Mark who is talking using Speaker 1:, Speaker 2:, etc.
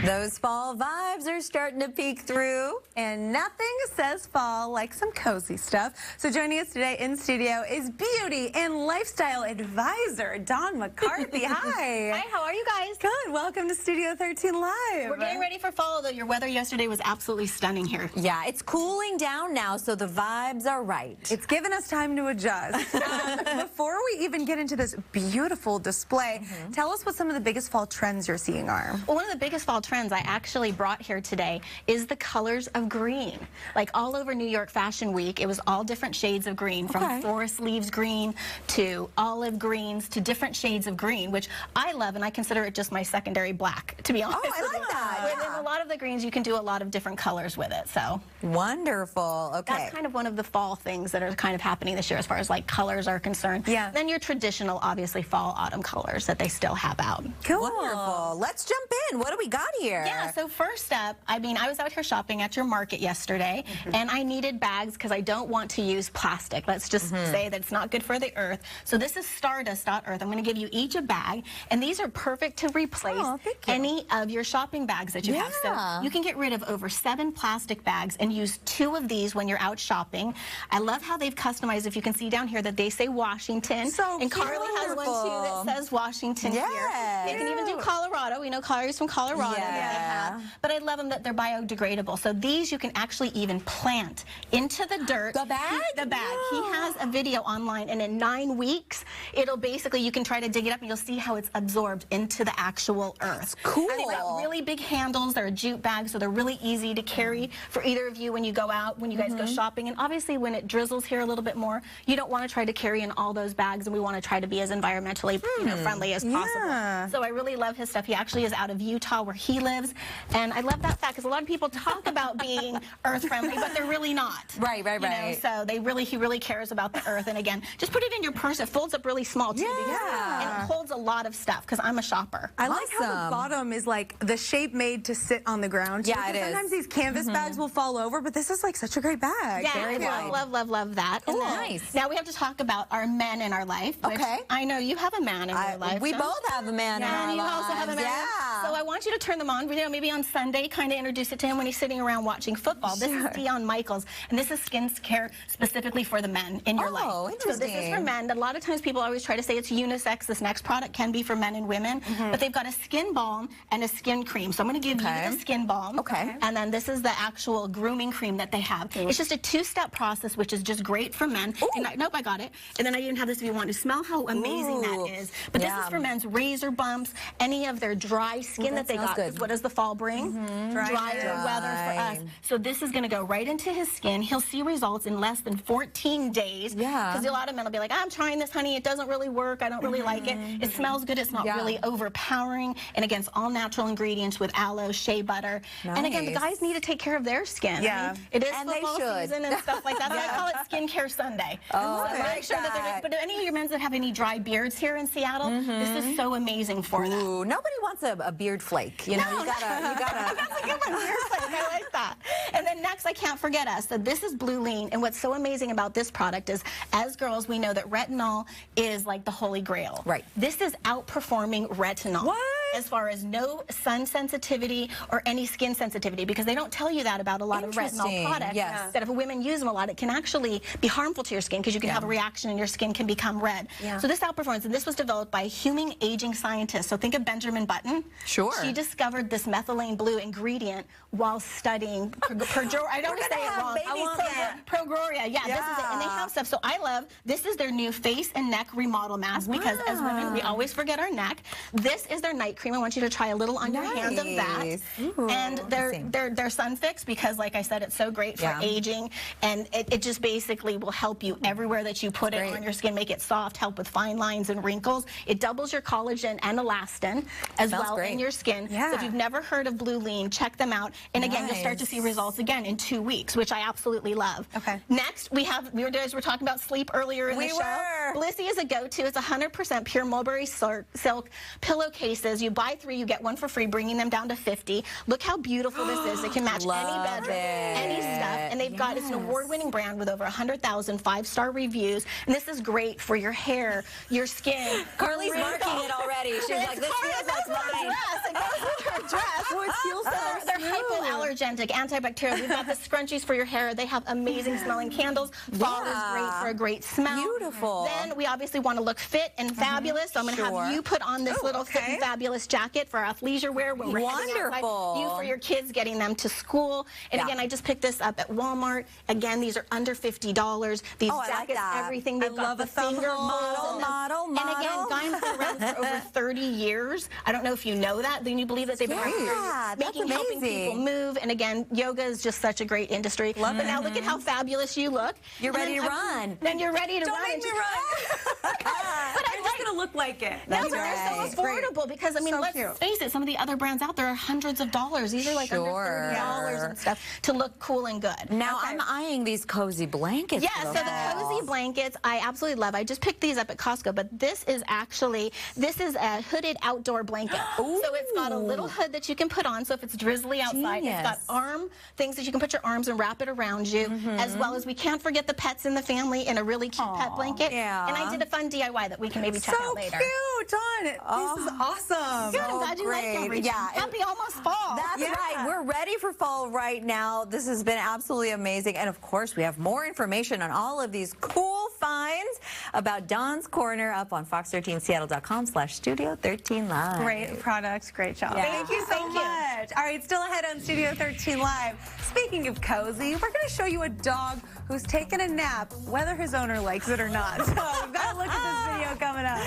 Speaker 1: Those fall vibes are starting to peek through, and nothing says fall like some cozy stuff. So joining us today in studio is beauty and lifestyle advisor Dawn McCarthy. Hi.
Speaker 2: Hi, how are you guys?
Speaker 1: Good. Welcome to Studio 13 Live.
Speaker 2: We're getting ready for fall, though. Your weather yesterday was absolutely stunning here.
Speaker 1: Yeah, it's cooling down now, so the vibes are right. It's given us time to adjust. Before we even get into this beautiful display, tell us what some of the biggest fall trends you're seeing are.
Speaker 2: Well, one of the biggest fall trends I actually brought here today is the colors of green. Like all over New York Fashion Week, it was all different shades of green, from forest leaves green to olive greens to different shades of green, which I love, and I consider it just my secondary black, to be honest.
Speaker 1: Oh, I like that.
Speaker 2: Within a lot of the greens, you can do a lot of different colors with it. So
Speaker 1: wonderful. Okay.
Speaker 2: That's kind of one of the fall things that are kind of happening this year as far as like colors are concerned.
Speaker 1: Yeah.
Speaker 2: Then your traditional, obviously, fall autumn colors that they still have out.
Speaker 1: Cool. Wonderful. Let's jump in. What do we got here?
Speaker 2: Yeah, so first up, I was out here shopping at your market yesterday, and I needed bags because I don't want to use plastic. Let's just say that it's not good for the earth. So this is Stardust.Earth. I'm going to give you each a bag, and these are perfect to replace any of your shopping bags that you have. So you can get rid of over 7 plastic bags and use 2 of these when you're out shopping. I love how they've customized, if you can see down here, that they say Washington.
Speaker 1: So
Speaker 2: and Carly has one too that says Washington here. They can even do Colorado. We know Carly's from Colorado. But I love them that they're biodegradable. So these you can actually even plant into the dirt.
Speaker 1: The bag?
Speaker 2: The bag. He has a video online, and in 9 weeks, it'll basically, you can try to dig it up, and you'll see how it's absorbed into the actual earth.
Speaker 1: That's cool.
Speaker 2: And they've got really big handles. They're a jute bag, so they're really easy to carry for either of you when you go out, when you guys go shopping. And obviously, when it drizzles here a little bit more, you don't want to try to carry in all those bags, and we want to try to be as environmentally friendly as possible. So I really love his stuff. He actually is out of Utah, where he lives, and I love that fact because a lot of people talk about being earth friendly, but they're really not.
Speaker 1: Right.
Speaker 2: You know, so he really cares about the earth. And again, just put it in your purse. It folds up really small too, and it holds a lot of stuff because I'm a shopper.
Speaker 3: I like how the bottom is like the shape made to sit on the ground.
Speaker 1: Yeah, it is.
Speaker 3: Sometimes these canvas bags will fall over, but this is like such a great bag.
Speaker 2: Yeah, I love that.
Speaker 1: Cool.
Speaker 2: Nice. Now we have to talk about our men in our life. Which I know you have a man in your life.
Speaker 1: We both have a man in our lives.
Speaker 2: And you also have a man.
Speaker 1: Yeah.
Speaker 2: So I want you to turn them on. You know, maybe on Sunday, kind of introduce it to him when he's sitting around watching football. This is DION Michaels, and this is skincare specifically for the men in your life.
Speaker 1: Oh, interesting.
Speaker 2: So this is for men. A lot of times people always try to say it's unisex. This next product can be for men and women, but they've got a skin balm and a skin cream. So I'm going to give you the skin balm. And then this is the actual grooming cream that they have. It's just a 2-step process, which is just great for men. And nope, I got it. And then I even have this if you want to smell how amazing that is. But this is for men's razor bumps, any of their dry skin that they got. What does the fall bring? Drier weather for us. So this is going to go right into his skin. He'll see results in less than 14 days. Because a lot of men will be like, I'm trying this, honey. It doesn't really work. I don't really like it. It smells good. It's not really overpowering. And again, it's all natural ingredients with aloe, shea butter. And again, the guys need to take care of their skin. I mean, it is football season and stuff like that. So I call it Skincare Sunday. So make sure that they're, but any of your men that have any dry beards here in Seattle, this is so amazing for them.
Speaker 1: Nobody wants a beard flake. You know, you gotta.
Speaker 2: That's a good one. Beard flake. I like that. And then next, I can't forget us. So this is BLUELENE, and what's so amazing about this product is, as girls, we know that retinol is like the holy grail. This is outperforming retinol. As far as no sun sensitivity or any skin sensitivity, because they don't tell you that about a lot of retinol products. That if women use them a lot, it can actually be harmful to your skin because you can have a reaction and your skin can become red. So this outperforms, and this was developed by a human aging scientist. So think of Benjamin Button. She discovered this methylene blue ingredient while studying I don't want to say it wrong. Progoria. Yeah, this is it. And they have stuff. So I love, this is their new face and neck remodel mask, because as women, we always forget our neck. This is their night cream. I want you to try a little on your hand of that. And their sun fix, because like I said, it's so great for aging, and it just basically will help you everywhere that you put it on your skin, make it soft, help with fine lines and wrinkles. It doubles your collagen and elastin as well in your skin. So if you've never heard of BLUELENE, check them out. And again, you'll start to see results again in 2 weeks, which I absolutely love. Next, we guys were talking about sleep earlier in the show. Blissy is a go-to. It's 100% pure mulberry silk pillowcases. You buy 3, you get 1 for free, bringing them down to 50. Look how beautiful this is. It can match any bedroom, any stuff. And they've got, it's an award-winning brand with over 100,000 5-star reviews. And this is great for your hair, your skin.
Speaker 1: Carly's marking it already. She's like, this feels like mine.
Speaker 2: It goes with her dress.
Speaker 3: Well, it feels
Speaker 2: Allergenic, antibacterial. We've got the scrunchies for your hair. They have amazing smelling candles. Fall is great for a great smell.
Speaker 4: Beautiful.
Speaker 2: Then we obviously want to look fit and fabulous. So I'm going to have you put on this little fit and fabulous jacket for our athleisure wear when we're heading outside. You for your kids getting them to school. And again, I just picked this up at Walmart. Again, these are under $50. These jackets, everything. They've got the finger
Speaker 4: model.
Speaker 2: And again, guys have been around for over 30 years. I don't know if you know that. Then you believe that they've been around helping people move. And again, yoga is just such a great industry. But now look at how fabulous you look.
Speaker 4: You're ready to run.
Speaker 2: Then you're ready to run.
Speaker 3: Don't make me run. I'm just going to look like it.
Speaker 2: No, but they're so affordable because, I mean, let's face it, some of the other brands out there are hundreds of dollars. These are like under $30 and stuff to look cool and good.
Speaker 4: Now, I'm eyeing these cozy blankets.
Speaker 2: Yeah, so the cozy blankets, I absolutely love. I just picked these up at Costco, but this is a hooded outdoor blanket. Ooh. So it's got a little hood that you can put on, so if it's drizzly outside, it's got arm things that you can put your arms and wrap it around you, as well as we can't forget the pets in the family in a really cute pet blanket. And I did a fun DIY that we can maybe check out later.
Speaker 3: So cute, Dawn. This is awesome.
Speaker 2: Good, I'm glad you like everything. Happy almost fall.
Speaker 4: That's right. We're ready for fall right now. This has been absolutely amazing. And of course, we have more information on all of these cool finds about Dawn's Corner up on fox13seattle.com/Studio 13 Live.
Speaker 3: Great products, great job.
Speaker 4: Yeah.
Speaker 3: Thank you so much. All right, still ahead on Studio 13 Live. Speaking of cozy, we're going to show you a dog who's taken a nap, whether his owner likes it or not. So we've got to look at this video coming up.